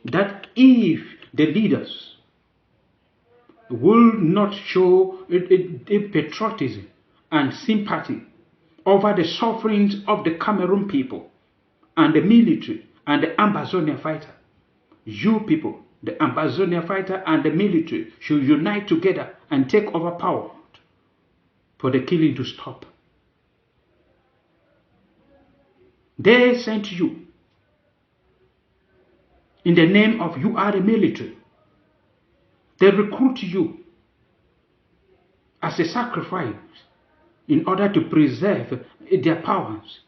that if the leaders will not show a patriotism and sympathy over the sufferings of the Cameroon people and the military and the Ambazonia fighter, you people, the Ambazonia fighter and the military, should unite together and take over power for the killing to stop. They sent you in the name of you are the military. They recruit you as a sacrifice in order to preserve their powers.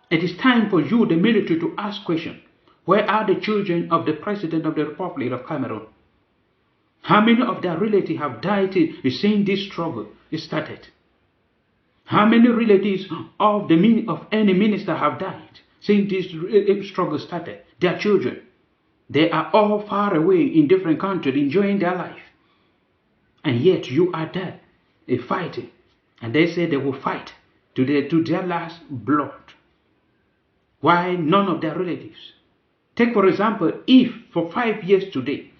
It is time for you, the military, to ask questions. Where are the children of the President of the Republic of Cameroon? How many of their relatives have died since this struggle started? How many relatives of any minister have died since this struggle started? Their children. They are all far away in different countries enjoying their life. And yet you are there, fighting. And they say they will fight to their last blood. Why none of their relatives? Take for example, if for 5 years today,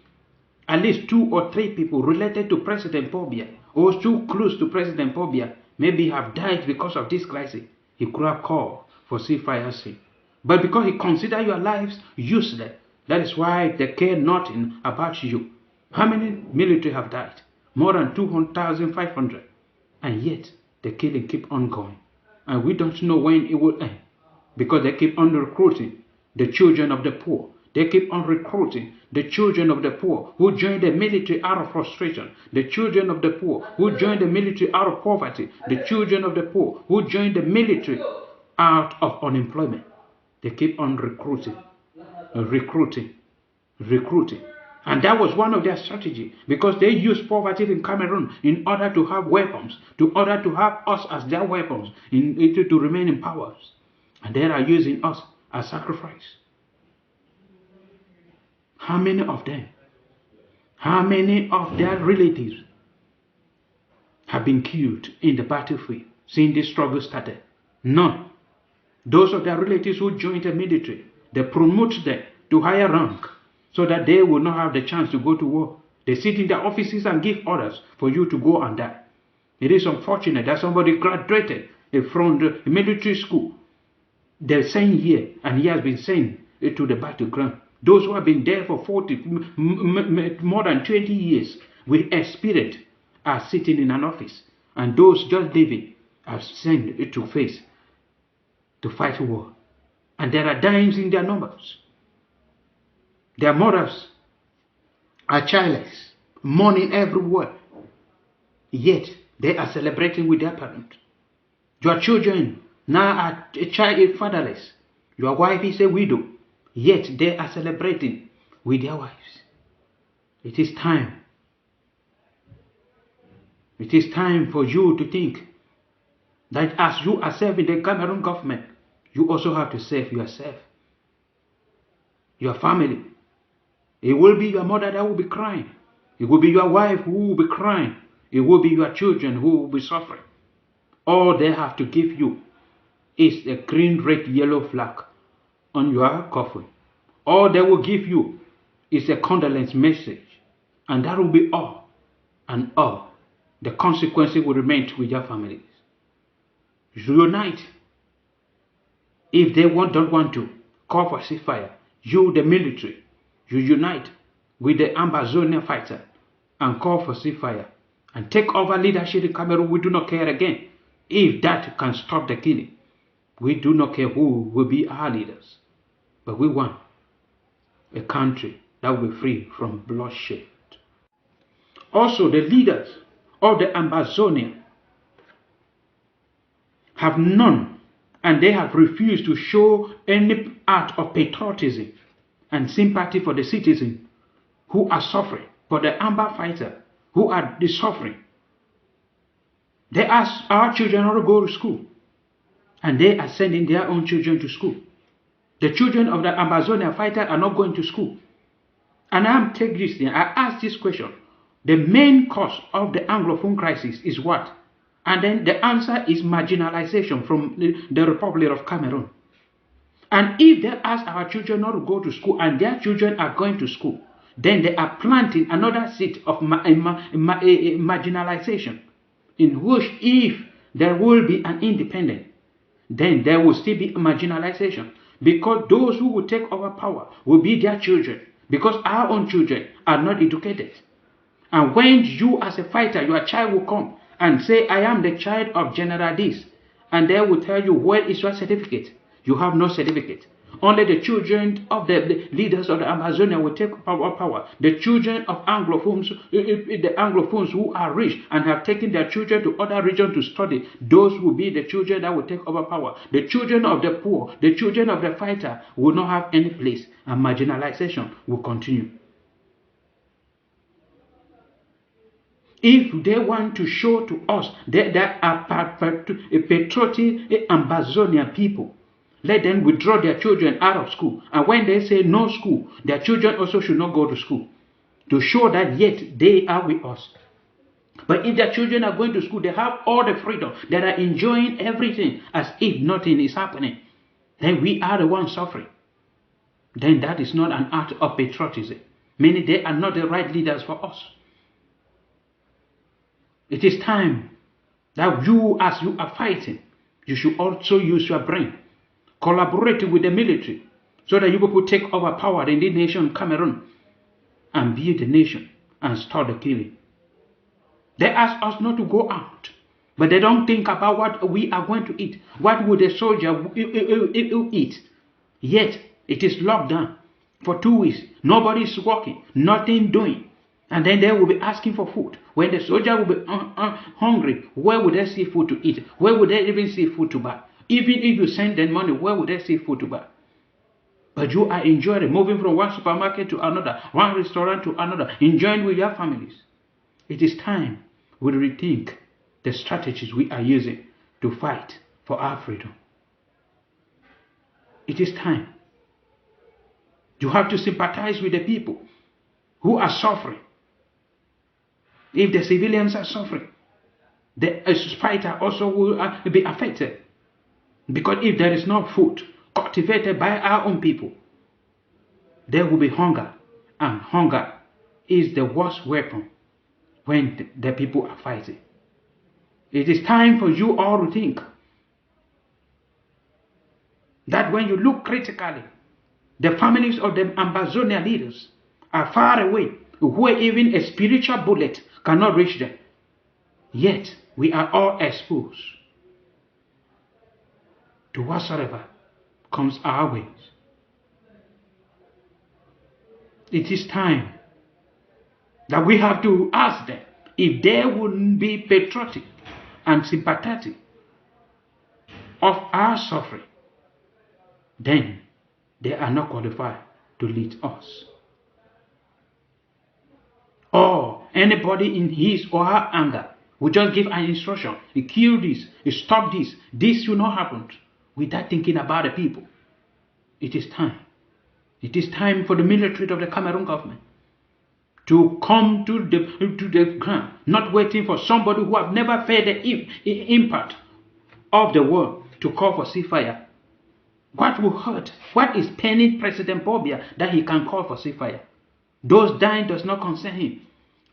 at least 2 or 3 people related to President Pobia or too close to President Pobia maybe have died because of this crisis, he could have called for ceasefire soon. But because he considers your lives useless, that is why they care nothing about you. How many military have died? More than 200,500. And yet, the killing keep on going. And we don't know when it will end. Because they keep on recruiting the children of the poor. They keep on recruiting the children of the poor who join the military out of frustration. The children of the poor who join the military out of poverty. The children of the poor who join the military out of unemployment. They keep on recruiting. And that was one of their strategies, because they used poverty in Cameroon in order to have weapons, in order to have us as their weapons, to remain in power. And they are using us as sacrifice. How many of them, how many of their relatives have been killed in the battlefield since this struggle started? None. Those of their relatives who joined the military, they promote them to higher rank so that they will not have the chance to go to war. They sit in their offices and give orders for you to go and die. It is unfortunate that somebody graduated from the military school the same year and he has been sent to the battleground. Those who have been there for 40, more than 20 years with experience are sitting in an office, and those just leaving are sent to face to fight war. And there are dying in their numbers. Their mothers are childless, mourning everywhere. Yet they are celebrating with their parents. Your children now are fatherless. Your wife is a widow. Yet they are celebrating with their wives. It is time. It is time for you to think that as you are serving the Cameroon government, you also have to serve yourself, your family. It will be your mother that will be crying. It will be your wife who will be crying. It will be your children who will be suffering. All they have to give you is a green, red, yellow flag on your coffin. All they will give you is a condolence message. And that will be all. And all. The consequences will remain with your families. Unite. If they don't want to call for ceasefire, you, the military, you unite with the Ambazonia fighter and call for ceasefire and take over leadership in Cameroon. We do not care again. If that can stop the killing, we do not care who will be our leaders. But we want a country that will be free from bloodshed. Also, the leaders of the Ambazonia have none, and they have refused to show any act of patriotism and sympathy for the citizens who are suffering, for the Amba fighter who are suffering. They ask our children not to go to school, and they are sending their own children to school. The children of the Ambazonia fighter are not going to school. And I ask this question. The main cause of the Anglophone crisis is what? And then the answer is marginalization from the Republic of Cameroon. And if they ask our children not to go to school and their children are going to school, then they are planting another seed of marginalization, in which if there will be an independent, then there will still be marginalization, because those who will take over power will be their children, because our own children are not educated. And when you as a fighter, your child will come and say, I am the child of General this, and they will tell you, where is your certificate? You have no certificate. Only the children of the leaders of the Ambazonia will take power. The children of Anglophones, the Anglophones who are rich and have taken their children to other regions to study, those will be the children that will take over power. The children of the poor, the children of the fighter will not have any place, and marginalization will continue. If they want to show to us that they are patriotic Ambazonia people, let them withdraw their children out of school. And when they say no school, their children also should not go to school, to show that yet they are with us. But if their children are going to school, they have all the freedom, they are enjoying everything as if nothing is happening, then we are the ones suffering. Then that is not an act of patriotism, meaning they are not the right leaders for us. It is time that you, as you are fighting, you should also use your brain. Collaborate with the military so that you people take over power in the nation Cameroon and build the nation and stop the killing. They ask us not to go out, but they don't think about what we are going to eat. What would a soldier eat? Yet it is locked down for 2 weeks. Nobody is working, nothing doing. And then they will be asking for food. When the soldier will be hungry, where would they see food to eat? Where would they even see food to buy? Even if you send them money, where would they see food to buy? But you are enjoying moving from one supermarket to another, one restaurant to another, enjoying with your families. It is time we rethink the strategies we are using to fight for our freedom. It is time. You have to sympathize with the people who are suffering. If the civilians are suffering, the fighter also will be affected. Because if there is no food cultivated by our own people, there will be hunger. And hunger is the worst weapon when the people are fighting. It is time for you all to think that when you look critically, the families of the Ambazonia leaders are far away, where even a spiritual bullet cannot reach them. Yet we are all exposed to whatsoever comes our ways. It is time that we have to ask them if they wouldn't be patriotic and sympathetic of our suffering, then they are not qualified to lead us. Or anybody in his or her anger will just give an instruction, you kill this, you stop this, this should not happen, without thinking about the people. It is time. It is time for the military of the Cameroon government to come to the ground, not waiting for somebody who have never felt the impact of the war to call for ceasefire. What will hurt? What is paining President Bobia that he can call for ceasefire? Those dying does not concern him.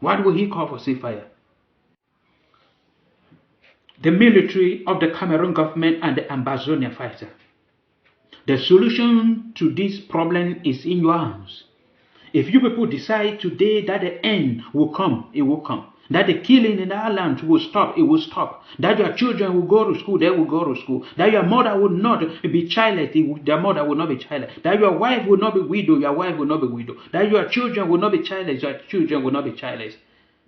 What will he call for ceasefire? The military of the Cameroon government and the Ambazonia fighter. The solution to this problem is in your hands. If you people decide today that the end will come, it will come. That the killing in our land will stop, it will stop. That your children will go to school, they will go to school. That your mother will not be childless, their mother will not be childless. That your wife will not be widow, your wife will not be widow. That your children will not be childless, your children will not be childless.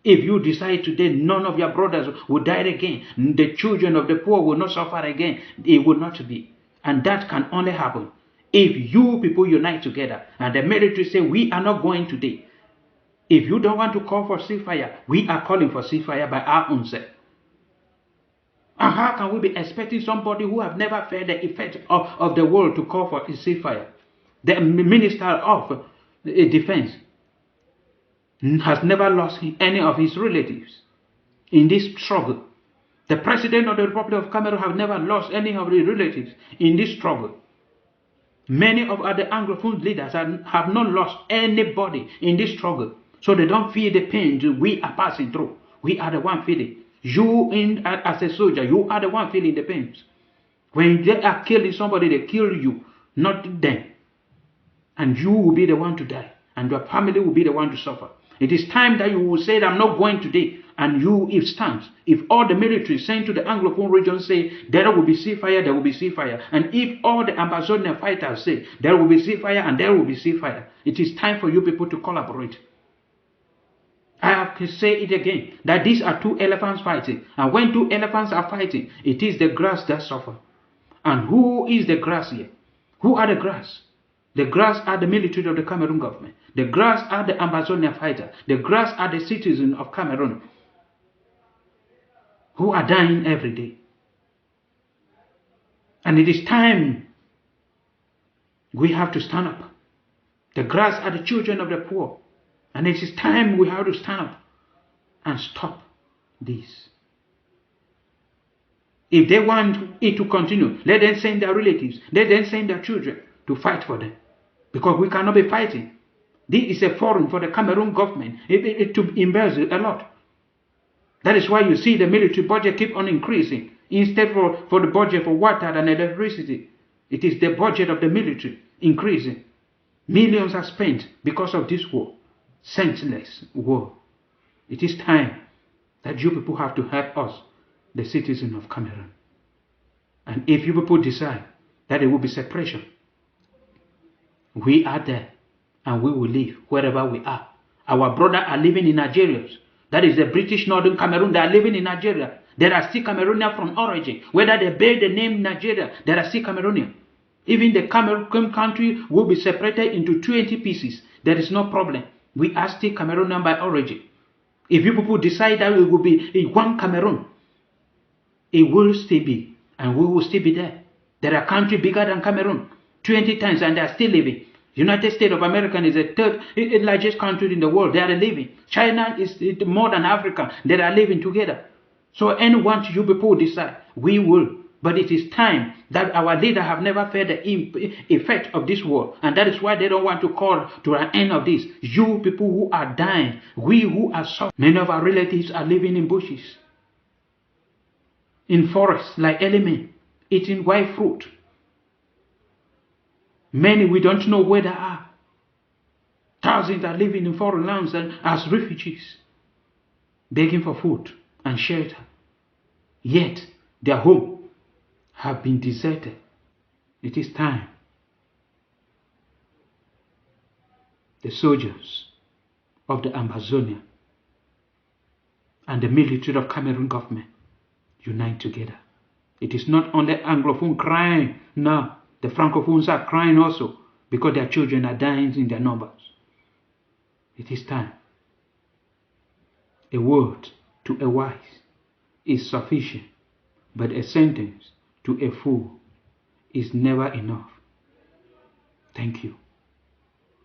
If you decide today none of your brothers will die again, the children of the poor will not suffer again, it will not be. And that can only happen if you people unite together and the military say we are not going today. If you don't want to call for ceasefire, we are calling for ceasefire by our own self. And how can we be expecting somebody who have never felt the effect of the world to call for a ceasefire? The Minister of Defense has never lost any of his relatives in this struggle. The President of the Republic of Cameroon have never lost any of his relatives in this struggle. Many of other Anglophone leaders have not lost anybody in this struggle, so they don't feel the pain we are passing through. We are the one feeling. You, as a soldier, you are the one feeling the pains. When they are killing somebody, they kill you, not them. And you will be the one to die, and your family will be the one to suffer. It is time that you will say, I'm not going today, and you, if stands. If all the military sent to the Anglophone region say, there will be ceasefire, there will be ceasefire. And if all the Ambazonia fighters say, there will be ceasefire, and there will be ceasefire. It is time for you people to collaborate. I have to say it again, that these are two elephants fighting. And when two elephants are fighting, it is the grass that suffers. And who is the grass here? Who are the grass? The grass are the military of the Cameroon government. The grass are the Ambazonia fighters. The grass are the citizens of Cameroon who are dying every day. And it is time we have to stand up. The grass are the children of the poor. And it is time we have to stand up and stop this. If they want it to continue, let them send their relatives, let them send their children to fight for them. Because we cannot be fighting. This is a forum for the Cameroon government to embezzle a lot. That is why you see the military budget keep on increasing. Instead for the budget for water and electricity, it is the budget of the military increasing. Millions are spent because of this war. Senseless war. It is time that you people have to help us, the citizens of Cameroon. And if you people decide that there will be separation, we are there and we will live wherever we are. Our brothers are living in Nigeria. That is the British Northern Cameroon. They are living in Nigeria. There are still Cameroonians from origin. Whether they bear the name Nigeria, there are still Cameroonians. Even the Cameroon country will be separated into 20 pieces. There is no problem. We are still Cameroonian by origin. If you people decide that it will be one Cameroon, it will still be, and we will still be there. There are countries bigger than Cameroon, 20 times, and they are still living. United States of America is the third largest country in the world. They are living. China is more than Africa. They are living together. So anyone you people decide, we will. But it is time that our leaders have never felt the effect of this war. And that is why they don't want to call to an end of this. You people who are dying, we who are suffering. Many of our relatives are living in bushes, in forests like element, eating wild fruit. Many we don't know where they are. Thousands are living in foreign lands as refugees, begging for food and shelter. Yet their home have been deserted. It is time the soldiers of the Ambazonia and the military of Cameroon government unite together. It is not only Anglophone crying now. The Francophones are crying also because their children are dying in their numbers. It is time. A word to a wise is sufficient, but a sentence to a fool is never enough. Thank you.